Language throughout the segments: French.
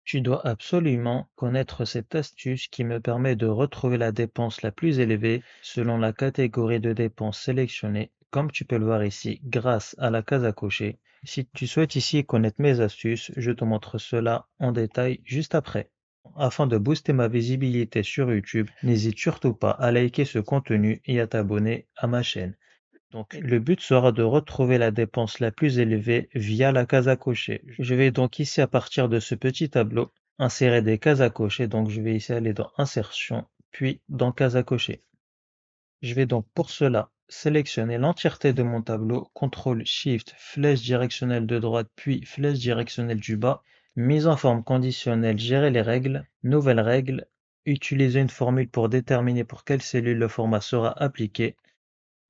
Tu dois absolument connaître cette astuce qui me permet de retrouver la dépense la plus élevée selon la catégorie de dépenses sélectionnée, comme tu peux le voir ici, grâce à la case à cocher. Si tu souhaites ici connaître mes astuces, je te montre cela en détail juste après. Afin de booster ma visibilité sur YouTube, n'hésite surtout pas à liker ce contenu et à t'abonner à ma chaîne. Donc, le but sera de retrouver la dépense la plus élevée via la case à cocher. Je vais donc ici, à partir de ce petit tableau, insérer des cases à cocher. Donc, je vais ici aller dans Insertion, puis dans Cases à cocher. Je vais donc pour cela sélectionner l'entièreté de mon tableau, CTRL SHIFT, flèche directionnelle de droite, puis flèche directionnelle du bas, mise en forme conditionnelle, gérer les règles, nouvelle règle, utiliser une formule pour déterminer pour quelle cellule le format sera appliqué,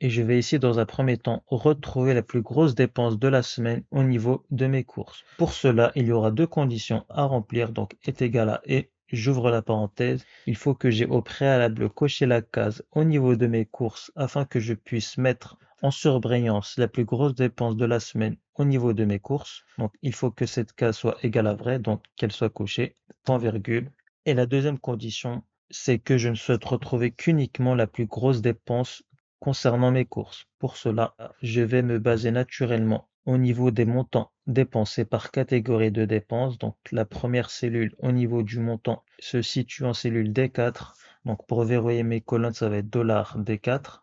et je vais ici dans un premier temps retrouver la plus grosse dépense de la semaine au niveau de mes courses. Pour cela, il y aura deux conditions à remplir, donc est égal à et, j'ouvre la parenthèse, il faut que j'ai au préalable coché la case au niveau de mes courses afin que je puisse mettre en surbrillance la plus grosse dépense de la semaine au niveau de mes courses. Donc il faut que cette case soit égale à vrai, donc qu'elle soit cochée, point virgule. Et la deuxième condition, c'est que je ne souhaite retrouver qu'uniquement la plus grosse dépense concernant mes courses. Pour cela, je vais me baser naturellement au niveau des montants dépensés par catégorie de dépenses. Donc la première cellule au niveau du montant se situe en cellule D4. Donc pour verrouiller mes colonnes, ça va être $D4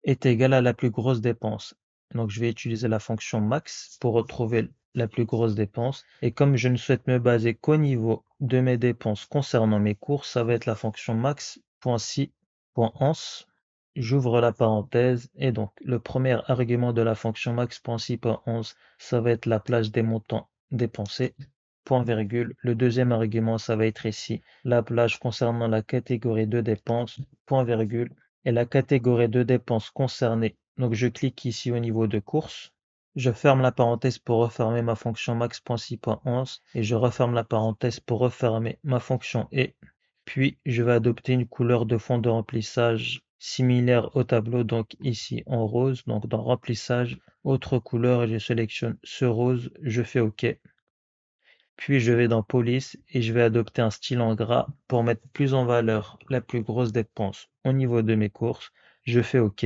est égal à la plus grosse dépense. Donc je vais utiliser la fonction max pour retrouver la plus grosse dépense. Et comme je ne souhaite me baser qu'au niveau de mes dépenses concernant mes courses, ça va être la fonction max.si.ans. J'ouvre la parenthèse et donc le premier argument de la fonction max.si.ans, ça va être la plage des montants dépensés, point virgule. Le deuxième argument, ça va être ici la plage concernant la catégorie de dépenses, point virgule, et la catégorie de dépenses concernée. Donc je clique ici au niveau de courses. Je ferme la parenthèse pour refermer ma fonction max.si.ans et je referme la parenthèse pour refermer ma fonction et. Puis je vais adopter une couleur de fond de remplissage similaire au tableau, donc ici en rose. Donc dans remplissage, autre couleur et je sélectionne ce rose, je fais OK. Puis je vais dans police et je vais adopter un style en gras pour mettre plus en valeur la plus grosse dépense au niveau de mes courses. Je fais OK,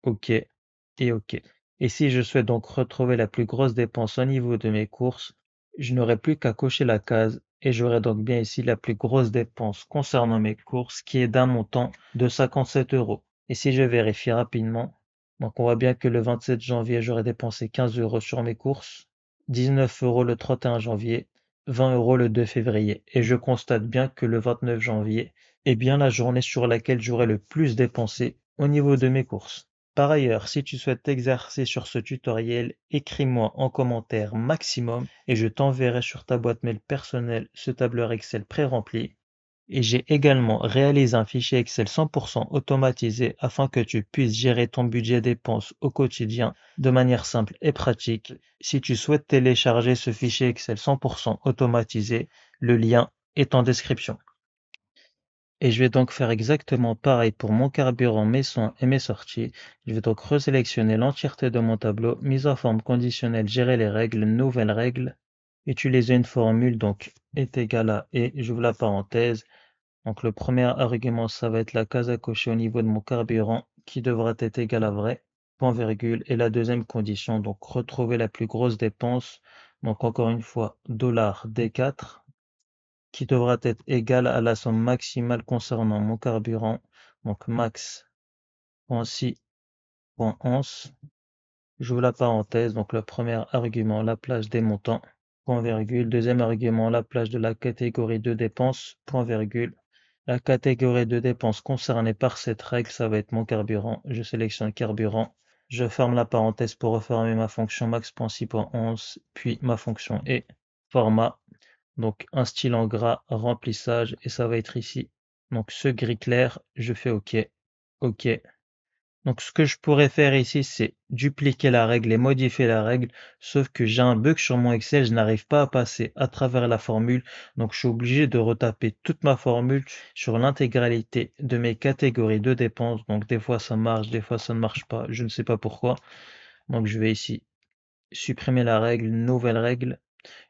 OK et OK. Et si je souhaite donc retrouver la plus grosse dépense au niveau de mes courses, je n'aurai plus qu'à cocher la case et j'aurai donc bien ici la plus grosse dépense concernant mes courses qui est d'un montant de 57 euros. Et si je vérifie rapidement, donc on voit bien que le 27 janvier, j'aurais dépensé 15 euros sur mes courses, 19 euros le 31 janvier, 20 euros le 2 février. Et je constate bien que le 29 janvier est bien la journée sur laquelle j'aurai le plus dépensé au niveau de mes courses. Par ailleurs, si tu souhaites t'exercer sur ce tutoriel, écris-moi en commentaire maximum et je t'enverrai sur ta boîte mail personnelle ce tableur Excel pré-rempli. Et j'ai également réalisé un fichier Excel 100% automatisé afin que tu puisses gérer ton budget dépenses au quotidien de manière simple et pratique. Si tu souhaites télécharger ce fichier Excel 100% automatisé, le lien est en description. Et je vais donc faire exactement pareil pour mon carburant, mes soins et mes sorties. Je vais donc resélectionner l'entièreté de mon tableau, mise en forme conditionnelle, gérer les règles, nouvelles règles, utiliser une formule, donc est égal à et, j'ouvre la parenthèse. Donc le premier argument, ça va être la case à cocher au niveau de mon carburant qui devra être égal à vrai, point virgule. Et la deuxième condition, donc retrouver la plus grosse dépense, donc encore une fois, $D4, qui devra être égal à la somme maximale concernant mon carburant, donc max.si.ans. J'ouvre la parenthèse, donc le premier argument, la plage des montants, point virgule. Deuxième argument, la plage de la catégorie de dépenses, point virgule. La catégorie de dépenses concernée par cette règle, ça va être mon carburant. Je sélectionne carburant. Je ferme la parenthèse pour refermer ma fonction max.si.ans, puis ma fonction et format. Donc un style en gras, remplissage, et ça va être ici. Donc ce gris clair, je fais OK. OK. Donc ce que je pourrais faire ici, c'est dupliquer la règle et modifier la règle, sauf que j'ai un bug sur mon Excel, je n'arrive pas à passer à travers la formule, donc je suis obligé de retaper toute ma formule sur l'intégralité de mes catégories de dépenses. Donc des fois ça marche, des fois ça ne marche pas, je ne sais pas pourquoi. Donc je vais ici supprimer la règle, nouvelle règle,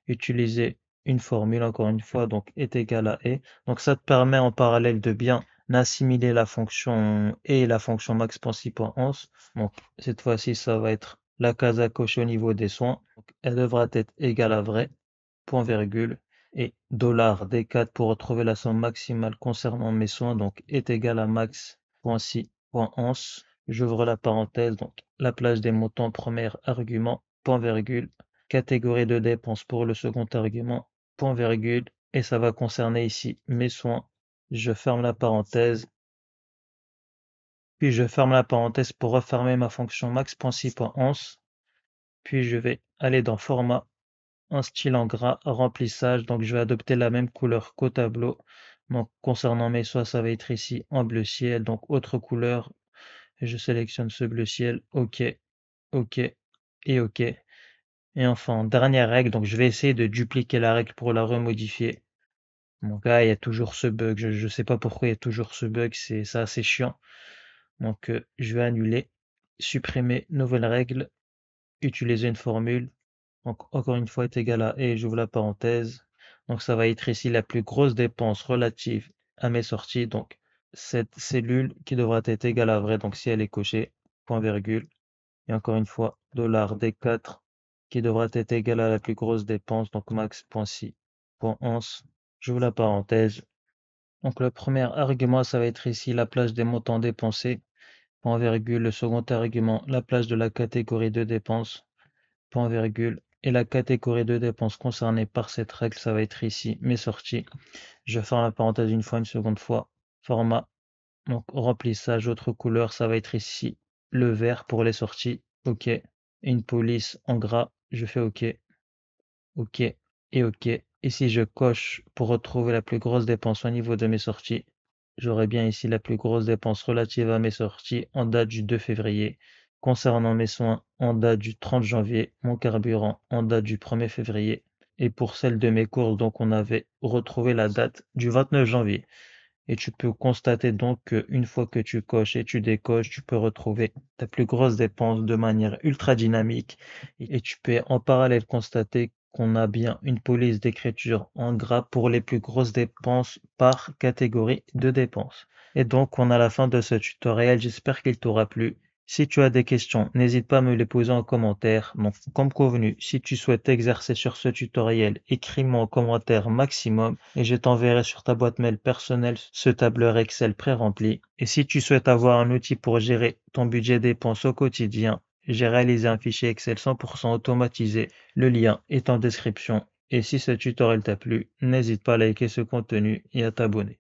utiliser une formule, encore une fois, donc est égal à et. Donc ça te permet en parallèle de bien assimiler la fonction et la fonction max.6.11. Donc cette fois-ci, ça va être la case à cocher au niveau des soins. Donc, elle devra être égale à vrai, point virgule, et $D4 pour retrouver la somme maximale concernant mes soins, donc est égal à max.6.11. J'ouvre la parenthèse, donc la plage des montants, premier argument, point virgule, catégorie de dépenses pour le second argument, point virgule, et ça va concerner ici mes soins. Je ferme la parenthèse, puis je ferme la parenthèse pour refermer ma fonction max.6.11, puis je vais aller dans format, un style en gras, remplissage, donc je vais adopter la même couleur qu'au tableau. Donc concernant mes soins, ça va être ici en bleu ciel, donc autre couleur, et je sélectionne ce bleu ciel, ok, ok et ok. Et enfin, dernière règle, donc je vais essayer de dupliquer la règle pour la remodifier. Donc là, il y a toujours ce bug, je ne sais pas pourquoi il y a toujours ce bug, c'est ça assez chiant. Donc je vais annuler, supprimer, nouvelle règle, utiliser une formule. Donc encore une fois est égal à et j'ouvre la parenthèse. Donc ça va être ici la plus grosse dépense relative à mes sorties. Donc cette cellule qui devra être égale à vrai. Donc si elle est cochée, point virgule. Et encore une fois, $D4 qui devra être égal à la plus grosse dépense. Donc max.6.11. J'ouvre la parenthèse. Donc le premier argument, ça va être ici la plage des montants dépensés. Point virgule. Le second argument, la plage de la catégorie de dépenses. Point virgule. Et la catégorie de dépenses concernée par cette règle, ça va être ici mes sorties. Je ferme la parenthèse une fois, une seconde fois. Format, donc remplissage, autre couleur, ça va être ici le vert pour les sorties. OK. Une police en gras, je fais OK. OK et OK. Et si je coche pour retrouver la plus grosse dépense au niveau de mes sorties, j'aurai bien ici la plus grosse dépense relative à mes sorties en date du 2 février. Concernant mes soins, en date du 30 janvier, mon carburant en date du 1er février. Et pour celle de mes courses, donc on avait retrouvé la date du 29 janvier. Et tu peux constater donc qu'une fois que tu coches et tu décoches, tu peux retrouver ta plus grosse dépense de manière ultra dynamique. Et tu peux en parallèle constater qu'on a bien une police d'écriture en gras pour les plus grosses dépenses par catégorie de dépenses. Et donc, on a la fin de ce tutoriel. J'espère qu'il t'aura plu. Si tu as des questions, n'hésite pas à me les poser en commentaire. Donc, comme convenu, si tu souhaites exercer sur ce tutoriel, écris-moi en commentaire maximum et je t'enverrai sur ta boîte mail personnelle ce tableur Excel pré-rempli. Et si tu souhaites avoir un outil pour gérer ton budget dépenses au quotidien, j'ai réalisé un fichier Excel 100% automatisé. Le lien est en description. Et si ce tutoriel t'a plu, n'hésite pas à liker ce contenu et à t'abonner.